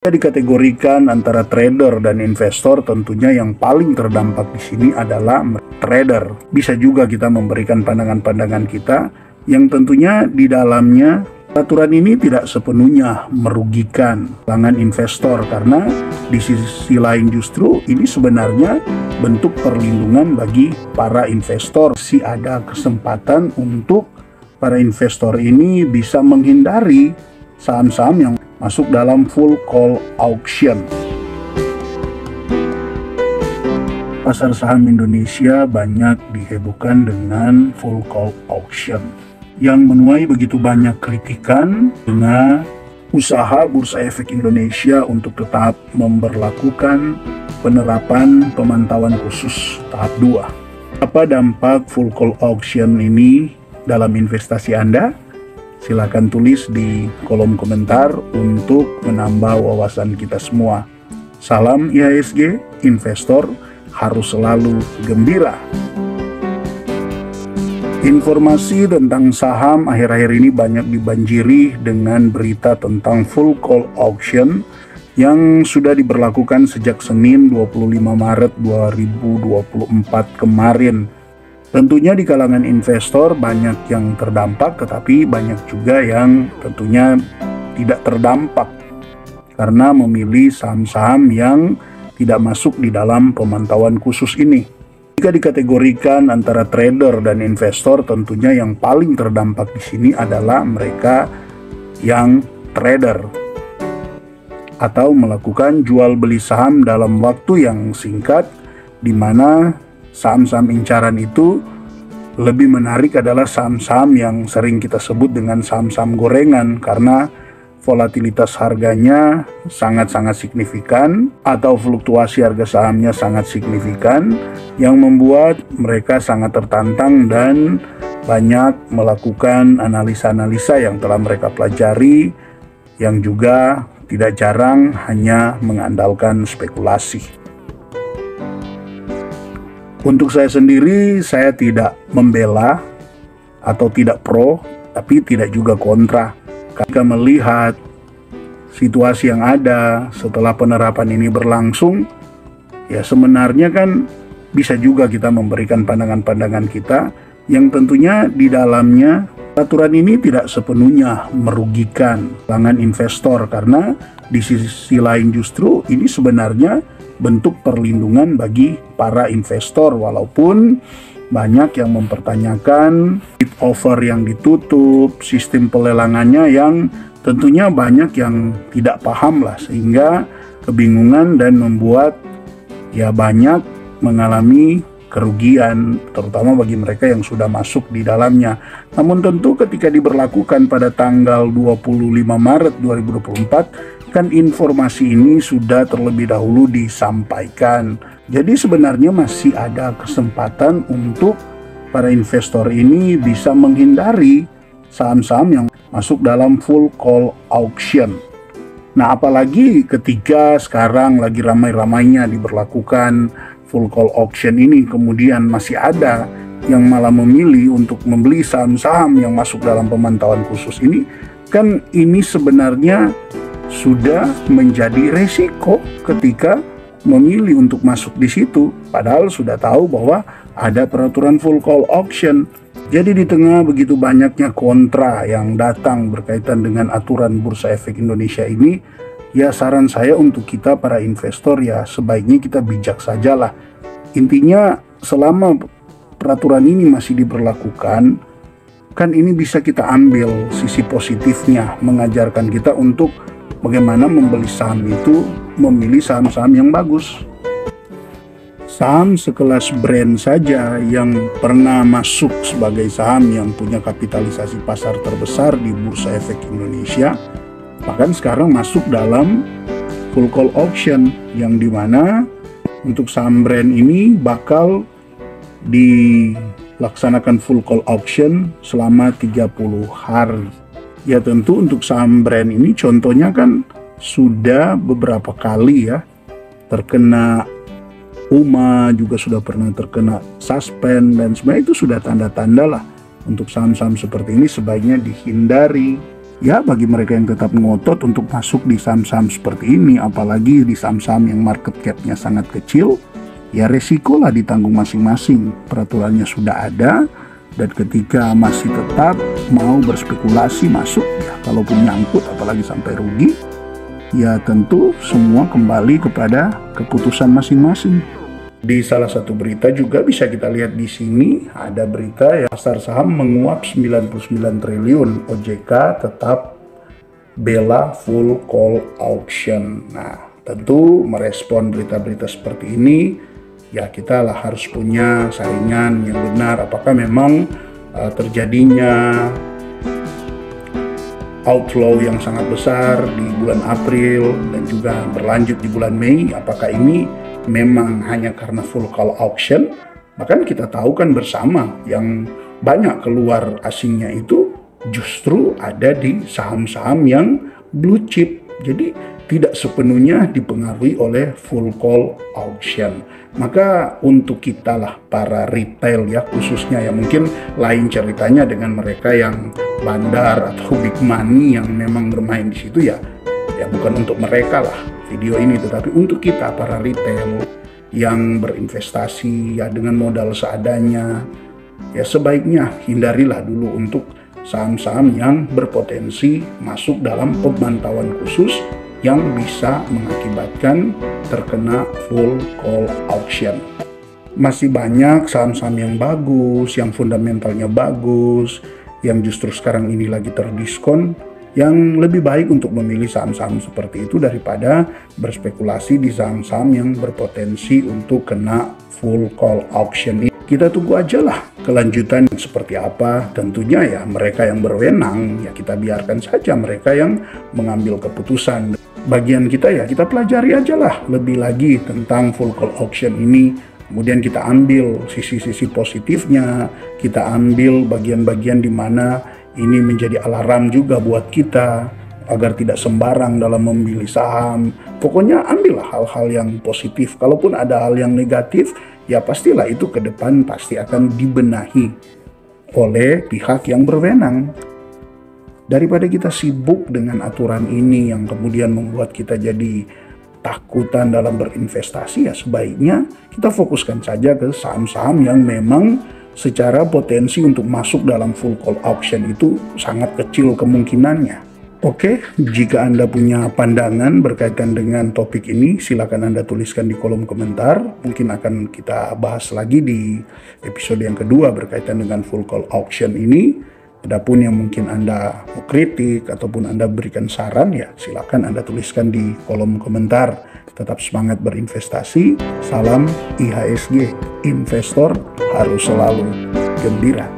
Kita dikategorikan antara trader dan investor, tentunya yang paling terdampak di sini adalah trader. Bisa juga kita memberikan pandangan-pandangan kita yang tentunya di dalamnya aturan ini tidak sepenuhnya merugikan kalangan investor, karena di sisi lain justru ini sebenarnya bentuk perlindungan bagi para investor. Si ada kesempatan untuk para investor ini bisa menghindari saham-saham yang masuk dalam full call auction. Pasar saham Indonesia banyak dihebohkan dengan full call auction yang menuai begitu banyak kritikan dengan usaha Bursa Efek Indonesia untuk tetap memberlakukan penerapan pemantauan khusus tahap 2. Apa dampak full call auction ini dalam investasi Anda? Silakan tulis di kolom komentar untuk menambah wawasan kita semua. Salam IHSG, investor harus selalu gembira. Informasi tentang saham akhir-akhir ini banyak dibanjiri dengan berita tentang full call auction yang sudah diberlakukan sejak Senin 25 Maret 2024 kemarin. Tentunya di kalangan investor banyak yang terdampak, tetapi banyak juga yang tentunya tidak terdampak karena memilih saham-saham yang tidak masuk di dalam pemantauan khusus ini. Jika dikategorikan antara trader dan investor, tentunya yang paling terdampak di sini adalah mereka yang trader atau melakukan jual beli saham dalam waktu yang singkat, di mana saham-saham incaran itu lebih menarik adalah saham-saham yang sering kita sebut dengan saham-saham gorengan, karena volatilitas harganya sangat-sangat signifikan atau fluktuasi harga sahamnya sangat signifikan, yang membuat mereka sangat tertantang dan banyak melakukan analisa-analisa yang telah mereka pelajari, yang juga tidak jarang hanya mengandalkan spekulasi. Untuk saya sendiri, saya tidak membela atau tidak pro, tapi tidak juga kontra. Ketika melihat situasi yang ada setelah penerapan ini berlangsung, ya sebenarnya kan bisa juga kita memberikan pandangan-pandangan kita yang tentunya di dalamnya aturan ini tidak sepenuhnya merugikan kalangan investor, karena di sisi lain justru ini sebenarnya bentuk perlindungan bagi para investor, walaupun banyak yang mempertanyakan bid offer yang ditutup, sistem pelelangannya yang tentunya banyak yang tidak paham lah, sehingga kebingungan dan membuat ya banyak mengalami kerugian, terutama bagi mereka yang sudah masuk di dalamnya. Namun tentu ketika diberlakukan pada tanggal 25 Maret 2024, kan informasi ini sudah terlebih dahulu disampaikan. Jadi sebenarnya masih ada kesempatan untuk para investor ini bisa menghindari saham-saham yang masuk dalam full call auction. Nah, apalagi ketika sekarang lagi ramai-ramainya diberlakukan full call auction ini, kemudian masih ada yang malah memilih untuk membeli saham-saham yang masuk dalam pemantauan khusus ini, kan ini sebenarnya sudah menjadi resiko ketika memilih untuk masuk di situ, padahal sudah tahu bahwa ada peraturan full call auction. Jadi di tengah begitu banyaknya kontra yang datang berkaitan dengan aturan Bursa Efek Indonesia ini, ya saran saya untuk kita para investor ya sebaiknya kita bijak sajalah. Intinya selama peraturan ini masih diberlakukan, kan ini bisa kita ambil sisi positifnya, mengajarkan kita untuk bagaimana membeli saham itu, memilih saham-saham yang bagus. Saham sekelas brand saja yang pernah masuk sebagai saham yang punya kapitalisasi pasar terbesar di Bursa Efek Indonesia, bahkan sekarang masuk dalam full call auction, yang dimana untuk saham brand ini bakal dilaksanakan full call auction selama 30 hari. Ya tentu untuk saham brand ini contohnya kan sudah beberapa kali ya terkena UMA, juga sudah pernah terkena suspend, dan sebenarnya itu sudah tanda-tanda lah untuk saham-saham seperti ini sebaiknya dihindari. Ya, bagi mereka yang tetap ngotot untuk masuk di saham-saham seperti ini, apalagi di saham-saham yang market cap-nya sangat kecil, ya resikolah ditanggung masing-masing. Peraturannya sudah ada, dan ketika masih tetap mau berspekulasi masuk, ya kalaupun nyangkut apalagi sampai rugi, ya tentu semua kembali kepada keputusan masing-masing. Di salah satu berita juga bisa kita lihat di sini ada berita ya, pasar saham menguap 99 triliun, OJK tetap bela full call auction. Nah, tentu merespon berita-berita seperti ini, ya kita lah harus punya saringan yang benar. Apakah memang terjadinya outflow yang sangat besar di bulan April dan juga berlanjut di bulan Mei, apakah ini memang hanya karena full call auction? Bahkan kita tahu kan bersama yang banyak keluar asingnya itu justru ada di saham-saham yang blue chip. Jadi tidak sepenuhnya dipengaruhi oleh full call auction. Maka untuk kita lah para retail ya khususnya, ya mungkin lain ceritanya dengan mereka yang bandar atau big money yang memang bermain di situ, ya bukan untuk mereka lah video ini, tetapi untuk kita para retail yang berinvestasi ya dengan modal seadanya, ya sebaiknya hindarilah dulu untuk saham-saham yang berpotensi masuk dalam pemantauan khusus yang bisa mengakibatkan terkena full call auction. Masih banyak saham-saham yang bagus, yang fundamentalnya bagus, yang justru sekarang ini lagi terdiskon, yang lebih baik untuk memilih saham-saham seperti itu daripada berspekulasi di saham-saham yang berpotensi untuk kena full call auction. Kita tunggu aja lah kelanjutan seperti apa. Tentunya ya mereka yang berwenang, ya kita biarkan saja mereka yang mengambil keputusan. Bagian kita ya kita pelajari aja lah lebih lagi tentang full call auction ini. Kemudian kita ambil sisi-sisi positifnya, kita ambil bagian-bagian di mana ini menjadi alarm juga buat kita agar tidak sembarang dalam memilih saham. Pokoknya ambillah hal-hal yang positif. Kalaupun ada hal yang negatif, ya pastilah itu ke depan pasti akan dibenahi oleh pihak yang berwenang. Daripada kita sibuk dengan aturan ini yang kemudian membuat kita jadi takutan dalam berinvestasi, ya sebaiknya kita fokuskan saja ke saham-saham yang memang secara potensi untuk masuk dalam full call auction itu sangat kecil kemungkinannya. Oke, jika Anda punya pandangan berkaitan dengan topik ini, silakan Anda tuliskan di kolom komentar. Mungkin akan kita bahas lagi di episode yang kedua berkaitan dengan full call auction ini. Adapun yang mungkin Anda mau kritik ataupun Anda berikan saran, ya silakan Anda tuliskan di kolom komentar. Tetap semangat berinvestasi. Salam IHSG, investor harus selalu gembira.